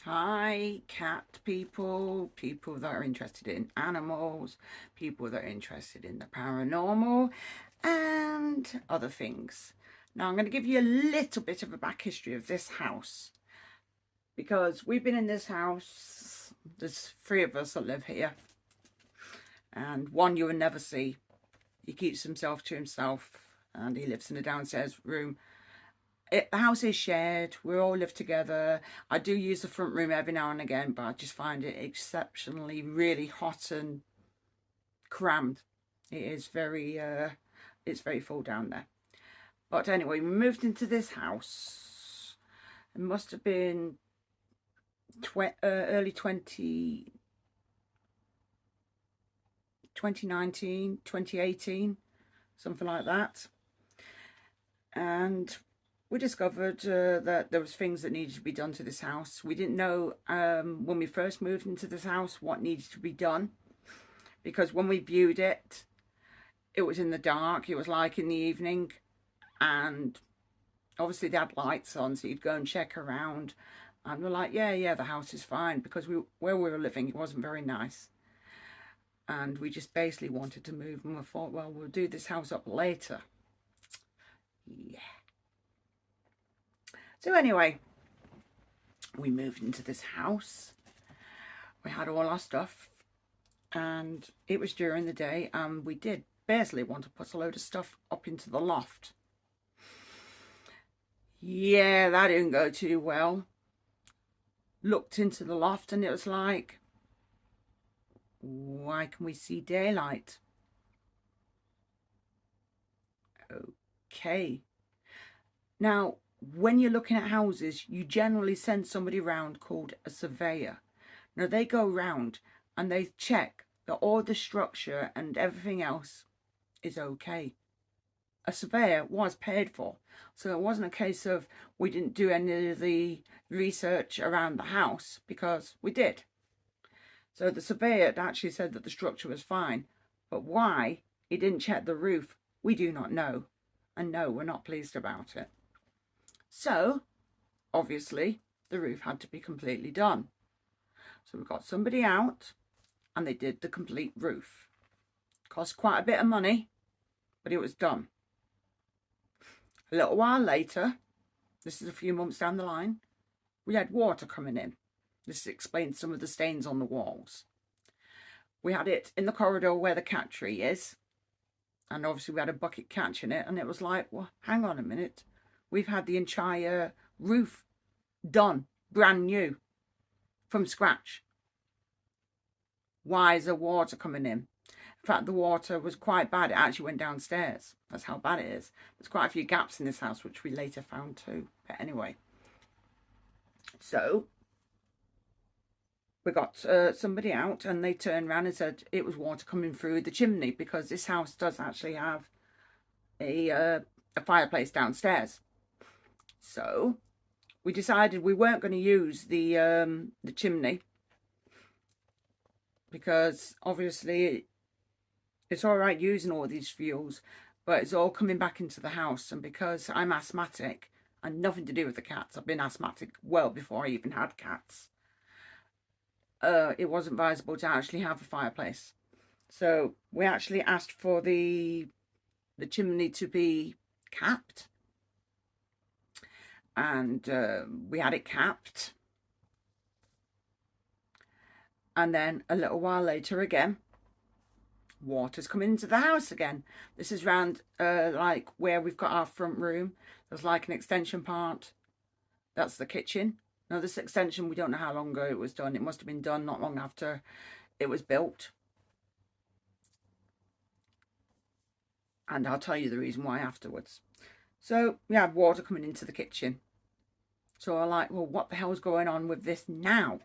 Hi, cat people, people that are interested in animals, people that are interested in the paranormal, and other things. Now, I'm going to give you a little bit of a back history of this house because we've been in this house. There's 3 of us that live here, and one you will never see. He keeps himself to himself, and he lives in a downstairs room. The house is shared. We all live together. I do use the front room every now and again, but I just find it exceptionally really hot and crammed. It is very it's very full down there. But anyway, we moved into this house. It must have been early 2019, 2018, something like that. And we discovered that there was things that needed to be done to this house. We didn't know when we first moved into this house what needed to be done, because when we viewed it, it was in the dark. It was like in the evening, and obviously they had lights on, so you'd go and check around, and we're like, yeah, the house is fine, because where we were living, it wasn't very nice, and we just basically wanted to move, and we thought, well, we'll do this house up later. Yeah. So anyway, we moved into this house. We had all our stuff, and it was during the day, and we did basically want to put a load of stuff up into the loft. Yeah, that didn't go too well. Looked into the loft, and it was like, why can we see daylight? Okay. Now, when you're looking at houses, you generally send somebody round called a surveyor. Now, they go round and they check that all the structure and everything else is okay. A surveyor was paid for, so it wasn't a case of we didn't do any of the research around the house, because we did. So the surveyor actually said that the structure was fine, but why he didn't check the roof, we do not know. And no, we're not pleased about it. So, obviously, the roof had to be completely done. So we got somebody out, and they did the complete roof. Cost quite a bit of money, but it was done. A little while later, this is a few months down the line, we had water coming in. This explains some of the stains on the walls. We had it in the corridor where the cat tree is, and obviously we had a bucket catching it, and it was like, well, hang on a minute. We've had the entire roof done, brand new, from scratch. Why is there water coming in? In fact, the water was quite bad. It actually went downstairs. That's how bad it is. There's quite a few gaps in this house, which we later found too. But anyway, so we got somebody out, and they turned around and said it was water coming through the chimney, because this house does actually have a fireplace downstairs. So we decided we weren't going to use the chimney, because obviously it's all right using all these fuels, but it's all coming back into the house. And because I'm asthmatic, and nothing to do with the cats, I've been asthmatic well before I even had cats, it wasn't advisable to actually have a fireplace. So we actually asked for the chimney to be capped, and we had it capped. And then a little while later again, water's coming into the house again. This is round like where we've got our front room. There's like an extension part. That's the kitchen. Now this extension, we don't know how long ago it was done. It must have been done not long after it was built. And I'll tell you the reason why afterwards. So we had water coming into the kitchen. So I'm like, well, what the hell's going on with this now?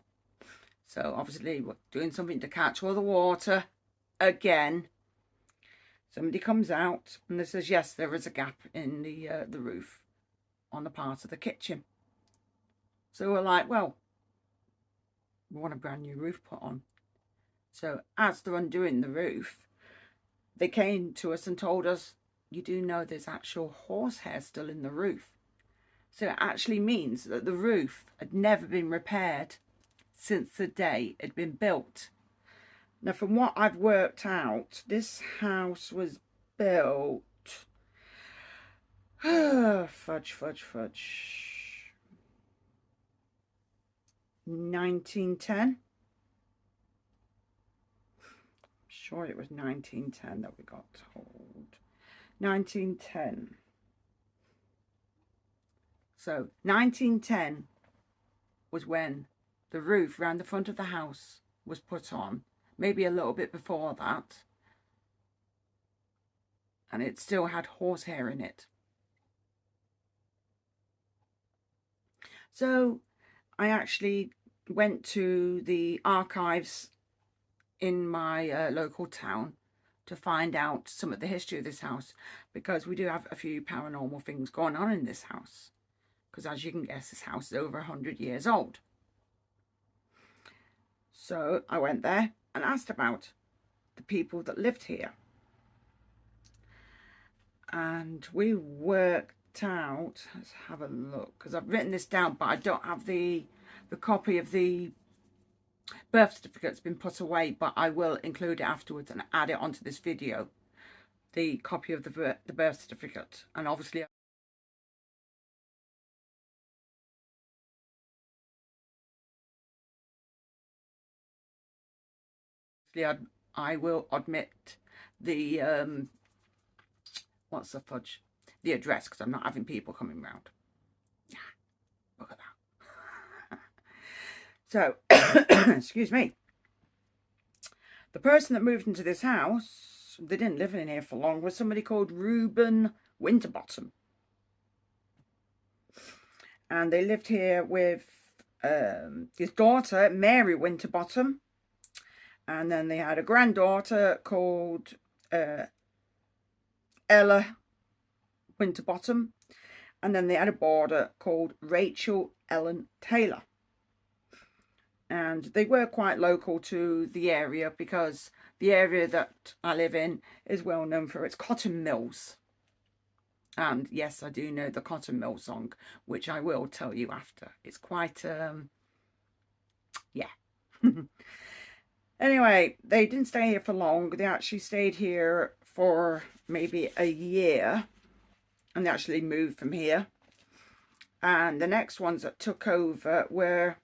So obviously we're doing something to catch all the water again. Somebody comes out and they says, yes, there is a gap in the roof on the part of the kitchen. So we're like, well, we want a brand new roof put on. So as they're undoing the roof, they came to us and told us, you do know there's actual horsehair still in the roof. So it actually means that the roof had never been repaired since the day it had been built. Now, from what I've worked out, this house was built... fudge. 1910. Sure it was 1910 that we got told. 1910. So 1910 was when the roof around the front of the house was put on. Maybe a little bit before that. And it still had horsehair in it. So I actually went to the archives in my local town to find out some of the history of this house, because we do have a few paranormal things going on in this house, because as you can guess, this house is over 100 years old. So I went there and asked about the people that lived here, and we worked out, let's have a look, because I've written this down but I don't have the copy of the birth certificate's been put away, but I will include it afterwards and add it onto this video, the copy of the birth certificate. And obviously I will admit the what's the fudge, the address, because I'm not having people coming round. Yeah, look at that. So excuse me, the person that moved into this house, they didn't live in here for long, was somebody called Reuben Winterbottom. And they lived here with his daughter, Mary Winterbottom. And then they had a granddaughter called Ella Winterbottom. And then they had a boarder called Rachel Ellen Taylor. And they were quite local to the area, because the area that I live in is well known for its cotton mills. And yes, I do know the Cotton Mill song, which I will tell you after. It's quite, yeah. Anyway, they didn't stay here for long. They actually stayed here for maybe a year. And they actually moved from here. And the next ones that took over were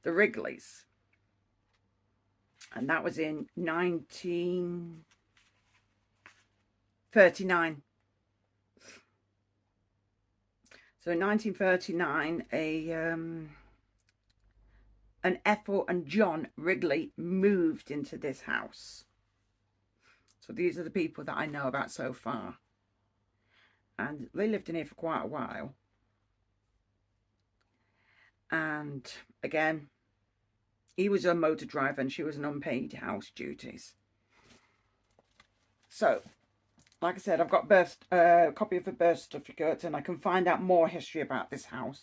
the Wrigleys. And that was in 1939. So in 1939, an Ethel and John Wrigley moved into this house. So these are the people that I know about so far. And they lived in here for quite a while. And again, he was a motor driver and she was an unpaid house duties. So, like I said, I've got a copy of the birth certificate, and I can find out more history about this house.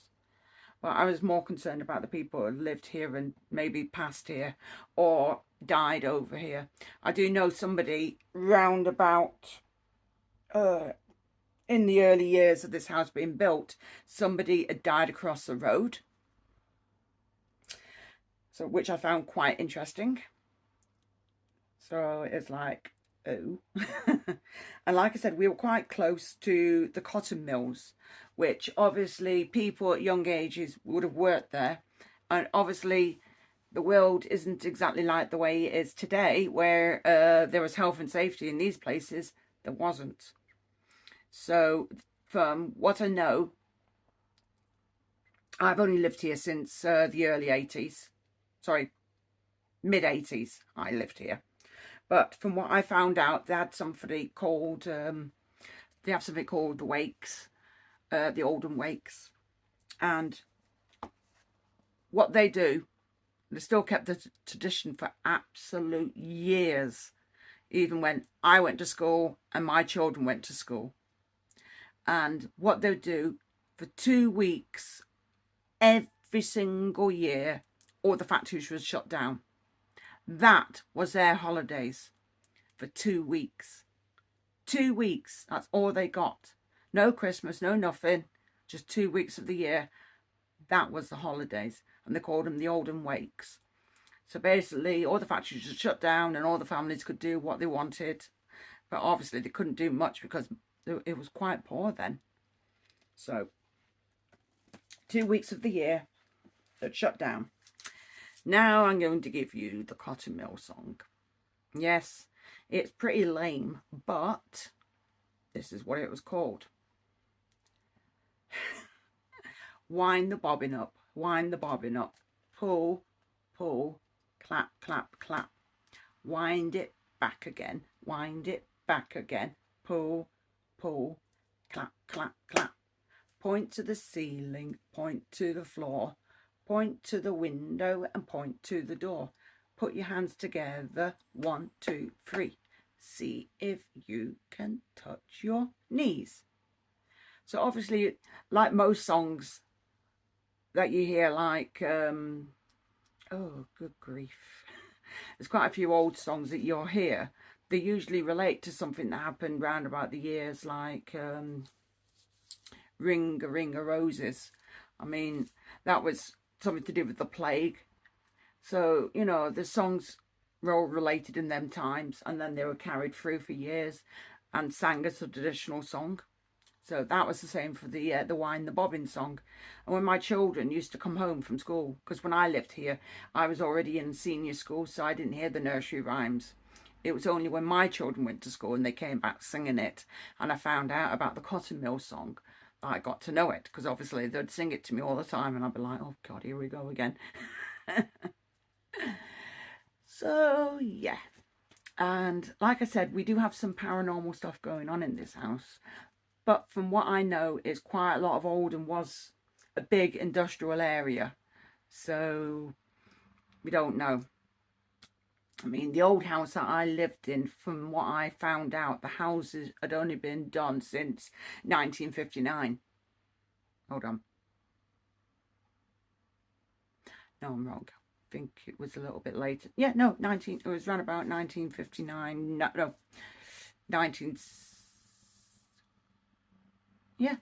But I was more concerned about the people who lived here and maybe passed here or died over here. I do know somebody round about in the early years of this house being built, somebody had died across the road. So, which I found quite interesting. So it's like, oh. And like I said, we were quite close to the cotton mills, which obviously people at young ages would have worked there. And obviously the world isn't exactly like the way it is today, where there was health and safety in these places. There wasn't. So from what I know, I've only lived here since the early 80s. Sorry, mid-80s I lived here. But from what I found out, they had something called, they have something called the wakes, the Oldham Wakes. And what they do, they still kept the tradition for absolute years, even when I went to school and my children went to school. And what they do for 2 weeks, every single year, all the factories were shut down. That was their holidays for 2 weeks. 2 weeks, that's all they got. No Christmas, no nothing, just 2 weeks of the year. That was the holidays, and they called them the Oldham Wakes. So basically, all the factories were shut down and all the families could do what they wanted. But obviously, they couldn't do much because it was quite poor then. So, 2 weeks of the year, it shut down. Now I'm going to give you the Cotton Mill song. Yes, it's pretty lame, but this is what it was called. Wind the bobbin up, wind the bobbin up. Pull, pull, clap, clap, clap. Wind it back again, wind it back again. Pull, pull, clap, clap, clap. Point to the ceiling, point to the floor. Point to the window and point to the door. Put your hands together, 1, 2, 3. See if you can touch your knees. So obviously, like most songs that you hear, like, oh, good grief. There's quite a few old songs that you'll hear. They usually relate to something that happened round about the years, like Ring a Ring of Roses. I mean, that was something to do with the plague. So, you know, the songs were all related in them times, and then they were carried through for years and sang as a traditional song. So that was the same for the Wind the Bobbin song. And when my children used to come home from school, because when I lived here, I was already in senior school, so I didn't hear the nursery rhymes. It was only when my children went to school and they came back singing it, and I found out about the Cotton Mill song, I got to know it, because obviously they'd sing it to me all the time, and I'd be like, oh God, here we go again. So, yeah. And like I said, we do have some paranormal stuff going on in this house. But from what I know, it's quite a lot of Oldham was a big industrial area. So, we don't know. I mean, the old house that I lived in, from what I found out, the houses had only been done since 1959. Hold on. No, I'm wrong. I think it was a little bit later. Yeah, no, it was around about 1959. No, 19... Yeah.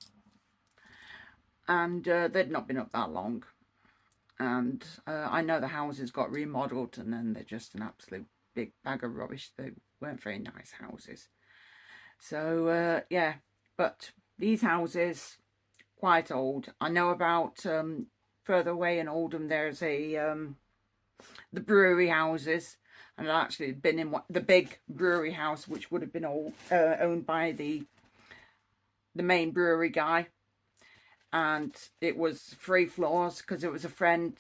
And they'd not been up that long. And I know the houses got remodeled, and then they're just an absolute big bag of rubbish. They weren't very nice houses. So, yeah. But these houses, quite old. I know about further away in Oldham, there's the brewery houses. And I'd actually been in the big brewery house, which would have been owned by the main brewery guy. And it was 3 floors, because it was a friend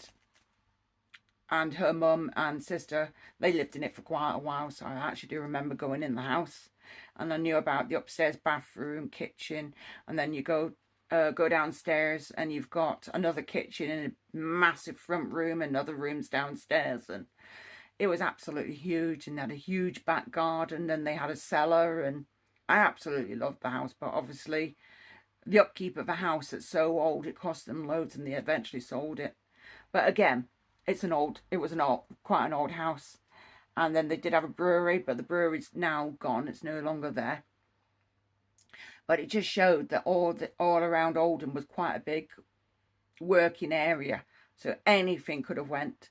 and her mum and sister. They lived in it for quite a while, so I actually do remember going in the house. And I knew about the upstairs bathroom, kitchen, and then you go downstairs and you've got another kitchen and a massive front room and other rooms downstairs. And it was absolutely huge, and they had a huge back garden, and they had a cellar, and I absolutely loved the house. But obviously, the upkeep of a house that's so old, it cost them loads, and they eventually sold it. But again, it was quite an old house. And then they did have a brewery, but the brewery's now gone. It's no longer there. But it just showed that all around Oldham was quite a big working area. So anything could have went.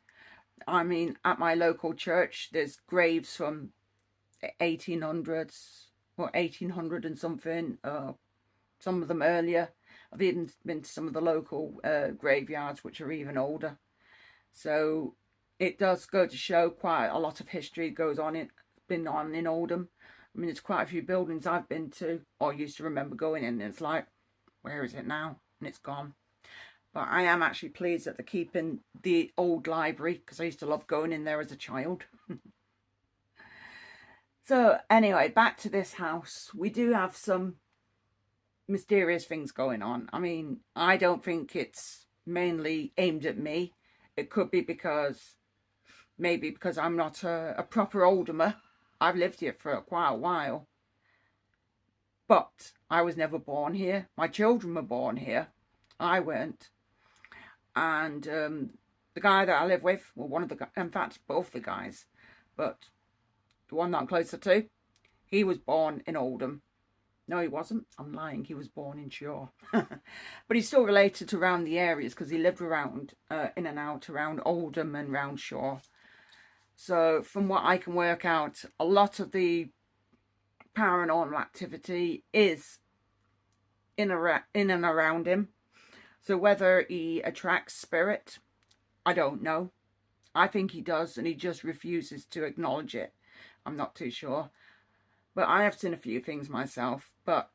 I mean, at my local church, there's graves from 1800s or 1800 and something. Some of them earlier. I've even been to some of the local graveyards, which are even older. So it does go to show quite a lot of history been on in Oldham. I mean, there's quite a few buildings I've been to, or used to remember going in, and it's like, where is it now? And it's gone. But I am actually pleased that they're keeping the old library, because I used to love going in there as a child. So anyway, back to this house. We do have some mysterious things going on. I mean, I don't think it's mainly aimed at me. It could be because, maybe because I'm not a proper Oldamer. I've lived here for quite a while. But I was never born here. My children were born here. I weren't. And the guy that I live with, well, one of the, in fact, both the guys, but the one that I'm closer to, he was born in Oldham. No, he wasn't. I'm lying. He was born in Shore. But he's still related to around the areas because he lived around, in and out around Oldham and round Shore. So from what I can work out, a lot of the paranormal activity is in and around him. So whether he attracts spirit, I don't know. I think he does, and he just refuses to acknowledge it. I'm not too sure. But I have seen a few things myself. But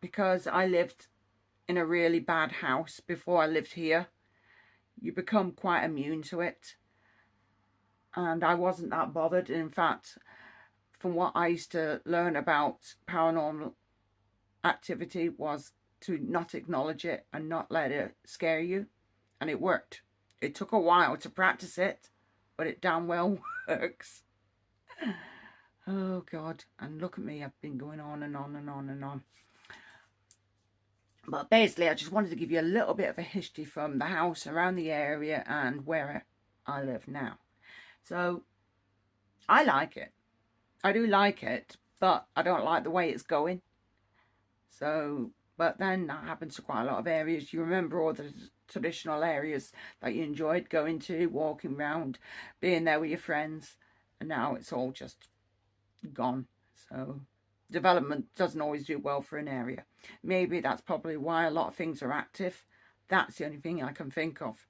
because I lived in a really bad house before I lived here, you become quite immune to it. And I wasn't that bothered. In fact, from what I used to learn about paranormal activity was to not acknowledge it and not let it scare you. And it worked. It took a while to practice it, but it damn well works. Oh God, and look at me, I've been going on and on and on and on. But basically, I just wanted to give you a little bit of a history from the house, around the area, and where I live now. So, I like it. I do like it, but I don't like the way it's going. So, but then that happens to quite a lot of areas. You remember all the traditional areas that you enjoyed going to, walking around, being there with your friends, and now it's all just gone. So development doesn't always do well for an area. Maybe that's probably why a lot of things are active. That's the only thing I can think of,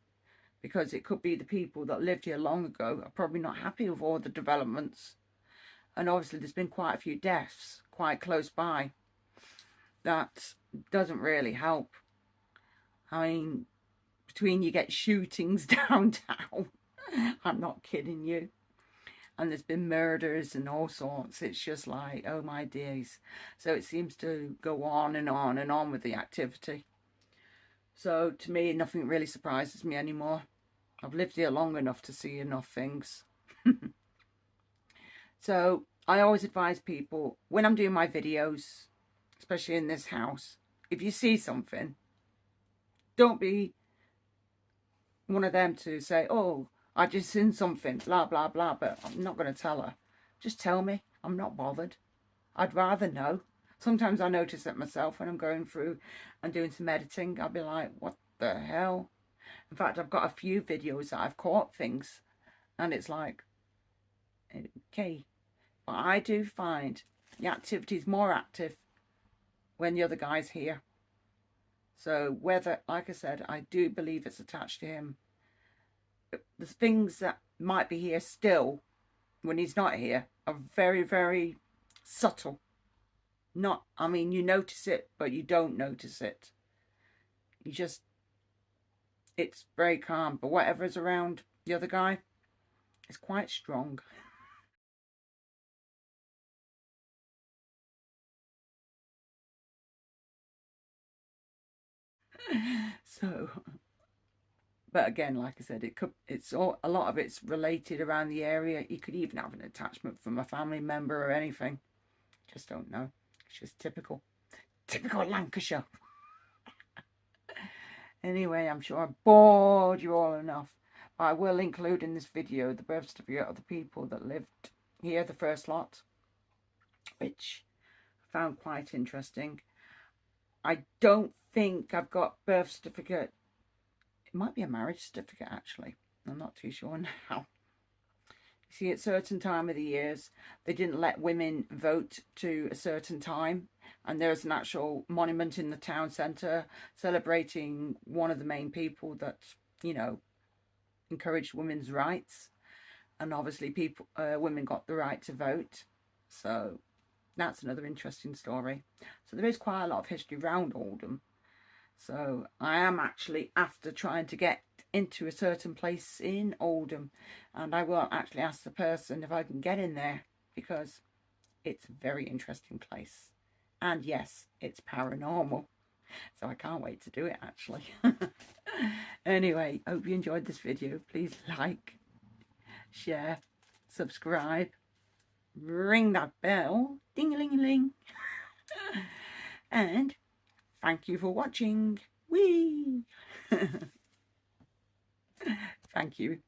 because it could be the people that lived here long ago are probably not happy with all the developments, and obviously there's been quite a few deaths quite close by. That doesn't really help. I mean, between you get shootings downtown, I'm not kidding you, and there's been murders and all sorts. It's just like, oh my days. So it seems to go on and on and on with the activity. So to me, nothing really surprises me anymore. I've lived here long enough to see enough things. So I always advise people, when I'm doing my videos, especially in this house, if you see something, don't be one of them to say, oh, I just seen something, blah, blah, blah, but I'm not going to tell her. Just tell me. I'm not bothered. I'd rather know. Sometimes I notice it myself when I'm going through and doing some editing. I'll be like, what the hell? In fact, I've got a few videos that I've caught things, and it's like, okay. But I do find the activity is more active when the other guy's here. So whether, like I said, I do believe it's attached to him. The things that might be here still when he's not here are very, very subtle. Not, I mean, you notice it, but you don't notice it. You just, it's very calm. But whatever's around the other guy is quite strong. So, but again, like I said, it's all, a lot of it's related around the area. You could even have an attachment from a family member or anything. Just don't know. It's just typical Lancashire. Anyway, I'm sure I bored you all enough. I will include in this video the birth certificate of the people that lived here, the first lot, which I found quite interesting. I don't think I've got birth certificate. It might be a marriage certificate, actually. I'm not too sure now. You see, at certain time of the years, they didn't let women vote to a certain time. And there's an actual monument in the town centre celebrating one of the main people that, you know, encouraged women's rights. And obviously women got the right to vote. So that's another interesting story. So there is quite a lot of history around Oldham. So I am actually after trying to get into a certain place in Oldham, and I will actually ask the person if I can get in there, because it's a very interesting place. And yes, it's paranormal. So I can't wait to do it, actually. Anyway, hope you enjoyed this video. Please like, share, subscribe, ring that bell, ding-a-ling-a-ling. And thank you for watching. Whee! Thank you.